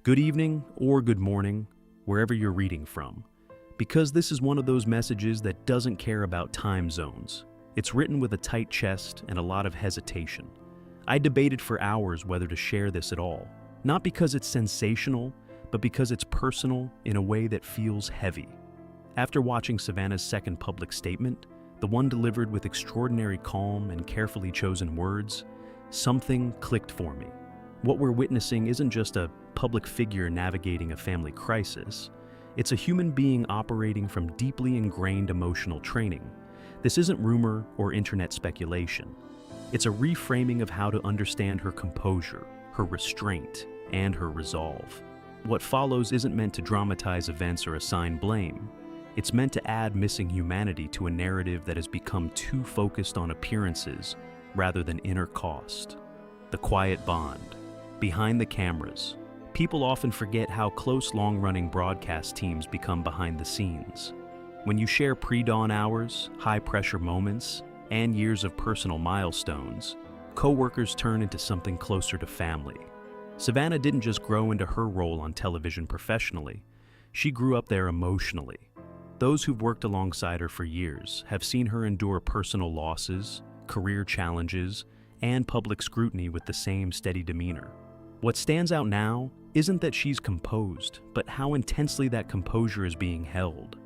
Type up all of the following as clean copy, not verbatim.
Good evening or good morning, wherever you're reading from. Because this is one of those messages that doesn't care about time zones. It's written with a tight chest and a lot of hesitation. I debated for hours whether to share this at all. Not because it's sensational, but because it's personal in a way that feels heavy. After watching Savannah's second public statement, the one delivered with extraordinary calm and carefully chosen words, something clicked for me. What we're witnessing isn't just a public figure navigating a family crisis. It's a human being operating from deeply ingrained emotional training. This isn't rumor or internet speculation. It's a reframing of how to understand her composure, her restraint, and her resolve. What follows isn't meant to dramatize events or assign blame. It's meant to add missing humanity to a narrative that has become too focused on appearances rather than inner cost. The quiet bond. Behind the cameras, people often forget how close long-running broadcast teams become behind the scenes. When you share pre-dawn hours, high-pressure moments, and years of personal milestones, co-workers turn into something closer to family. Savannah didn't just grow into her role on television professionally, she grew up there emotionally. Those who've worked alongside her for years have seen her endure personal losses, career challenges, and public scrutiny with the same steady demeanor. What stands out now isn't that she's composed, but how intensely that composure is being held.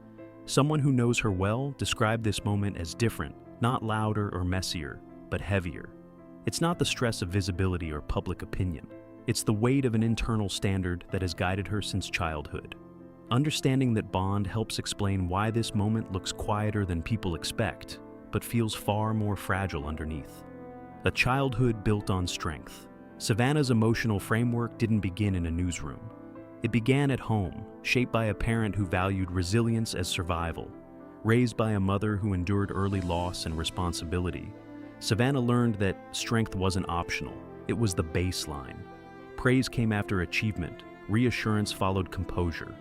Someone who knows her well described this moment as different, not louder or messier, but heavier. It's not the stress of visibility or public opinion. It's the weight of an internal standard that has guided her since childhood. Understanding that bond helps explain why this moment looks quieter than people expect, but feels far more fragile underneath. A childhood built on strength. Savannah's emotional framework didn't begin in a newsroom. It began at home, shaped by a parent who valued resilience as survival. Raised by a mother who endured early loss and responsibility, Savannah learned that strength wasn't optional, it was the baseline. Praise came after achievement, reassurance followed composure,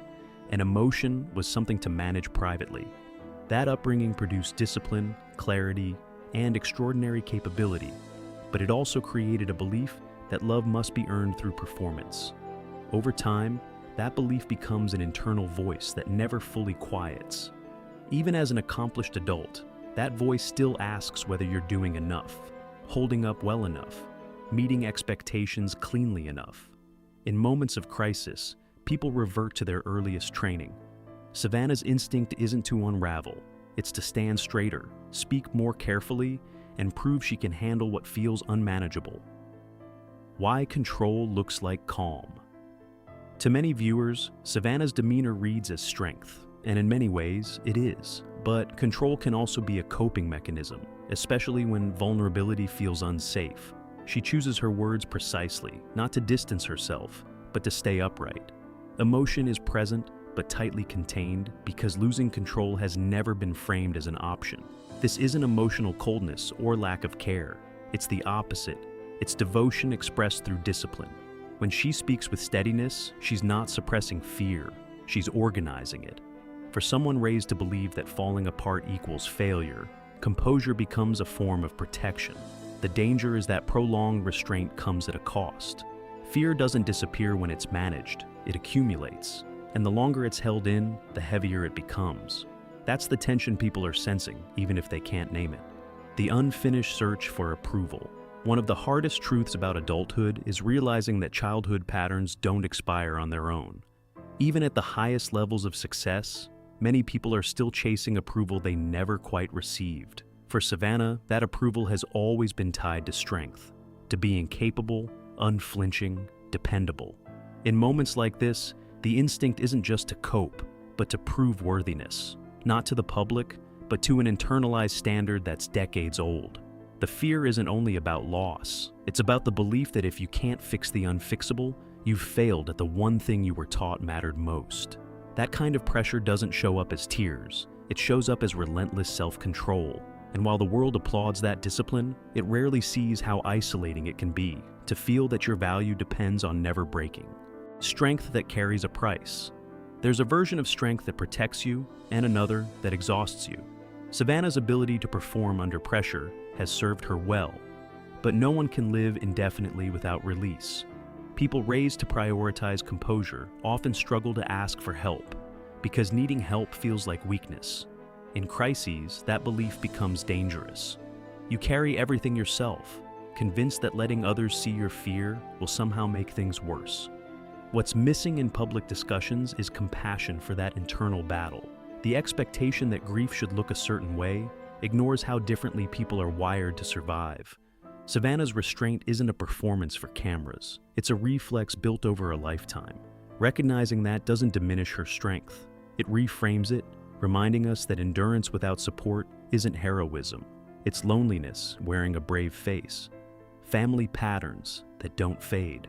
and emotion was something to manage privately. That upbringing produced discipline, clarity, and extraordinary capability, but it also created a belief that love must be earned through performance. Over time, that belief becomes an internal voice that never fully quiets. Even as an accomplished adult, that voice still asks whether you're doing enough, holding up well enough, meeting expectations cleanly enough. In moments of crisis, people revert to their earliest training. Savannah's instinct isn't to unravel, it's to stand straighter, speak more carefully, and prove she can handle what feels unmanageable. Why control looks like calm. To many viewers, Savannah's demeanor reads as strength, and in many ways, it is. But control can also be a coping mechanism, especially when vulnerability feels unsafe. She chooses her words precisely, not to distance herself, but to stay upright. Emotion is present, but tightly contained, because losing control has never been framed as an option. This isn't emotional coldness or lack of care. It's the opposite. It's devotion expressed through discipline. When she speaks with steadiness, she's not suppressing fear, she's organizing it. For someone raised to believe that falling apart equals failure, composure becomes a form of protection. The danger is that prolonged restraint comes at a cost. Fear doesn't disappear when it's managed, it accumulates. And the longer it's held in, the heavier it becomes. That's the tension people are sensing, even if they can't name it. The unfinished search for approval. One of the hardest truths about adulthood is realizing that childhood patterns don't expire on their own. Even at the highest levels of success, many people are still chasing approval they never quite received. For Savannah, that approval has always been tied to strength, to being capable, unflinching, dependable. In moments like this, the instinct isn't just to cope, but to prove worthiness, not to the public, but to an internalized standard that's decades old. The fear isn't only about loss, it's about the belief that if you can't fix the unfixable, you've failed at the one thing you were taught mattered most. That kind of pressure doesn't show up as tears, it shows up as relentless self-control. And while the world applauds that discipline, it rarely sees how isolating it can be, to feel that your value depends on never breaking. Strength that carries a price. There's a version of strength that protects you, and another that exhausts you. Savannah's ability to perform under pressure has served her well, but no one can live indefinitely without release. People raised to prioritize composure often struggle to ask for help because needing help feels like weakness. In crises, that belief becomes dangerous. You carry everything yourself, convinced that letting others see your fear will somehow make things worse. What's missing in public discussions is compassion for that internal battle. The expectation that grief should look a certain way ignores how differently people are wired to survive. Savannah's restraint isn't a performance for cameras. It's a reflex built over a lifetime. Recognizing that doesn't diminish her strength. It reframes it, reminding us that endurance without support isn't heroism. It's loneliness wearing a brave face. Family patterns that don't fade.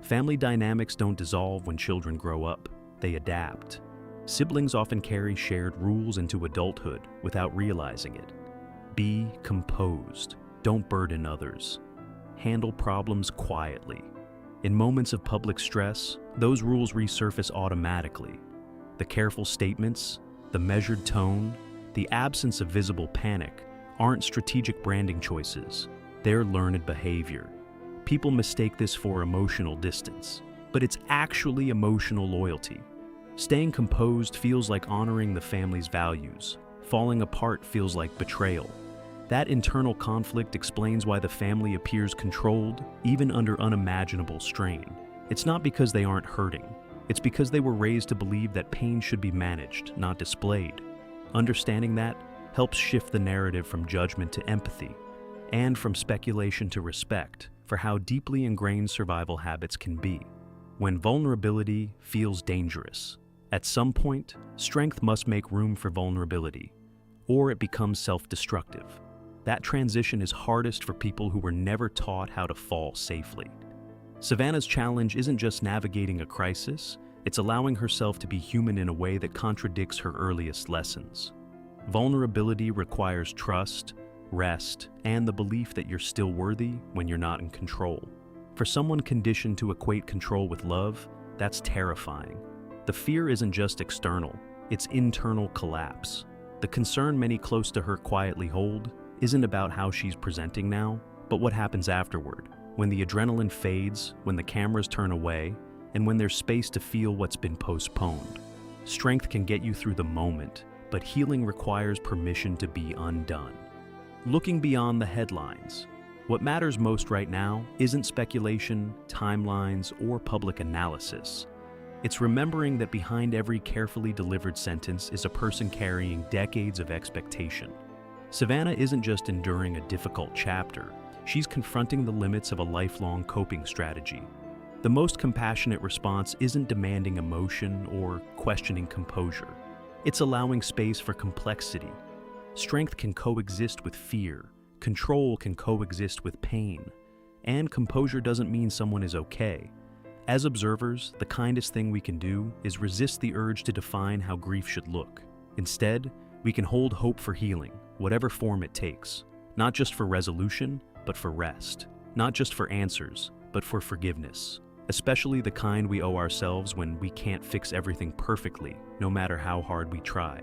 Family dynamics don't dissolve when children grow up. They adapt. Siblings often carry shared rules into adulthood without realizing it. Be composed. Don't burden others. Handle problems quietly. In moments of public stress, those rules resurface automatically. The careful statements, the measured tone, the absence of visible panic aren't strategic branding choices. They're learned behavior. People mistake this for emotional distance, but it's actually emotional loyalty. Staying composed feels like honoring the family's values. Falling apart feels like betrayal. That internal conflict explains why the family appears controlled, even under unimaginable strain. It's not because they aren't hurting. It's because they were raised to believe that pain should be managed, not displayed. Understanding that helps shift the narrative from judgment to empathy, and from speculation to respect for how deeply ingrained survival habits can be. When vulnerability feels dangerous, at some point, strength must make room for vulnerability, or it becomes self-destructive. That transition is hardest for people who were never taught how to fall safely. Savannah's challenge isn't just navigating a crisis, it's allowing herself to be human in a way that contradicts her earliest lessons. Vulnerability requires trust, rest, and the belief that you're still worthy when you're not in control. For someone conditioned to equate control with love, that's terrifying. The fear isn't just external, it's internal collapse. The concern many close to her quietly hold isn't about how she's presenting now, but what happens afterward, when the adrenaline fades, when the cameras turn away, and when there's space to feel what's been postponed. Strength can get you through the moment, but healing requires permission to be undone. Looking beyond the headlines, what matters most right now isn't speculation, timelines, or public analysis. It's remembering that behind every carefully delivered sentence is a person carrying decades of expectation. Savannah isn't just enduring a difficult chapter, she's confronting the limits of a lifelong coping strategy. The most compassionate response isn't demanding emotion or questioning composure. It's allowing space for complexity. Strength can coexist with fear, control can coexist with pain, and composure doesn't mean someone is okay. As observers, the kindest thing we can do is resist the urge to define how grief should look. Instead, we can hold hope for healing, whatever form it takes, not just for resolution, but for rest, not just for answers, but for forgiveness, especially the kind we owe ourselves when we can't fix everything perfectly, no matter how hard we try.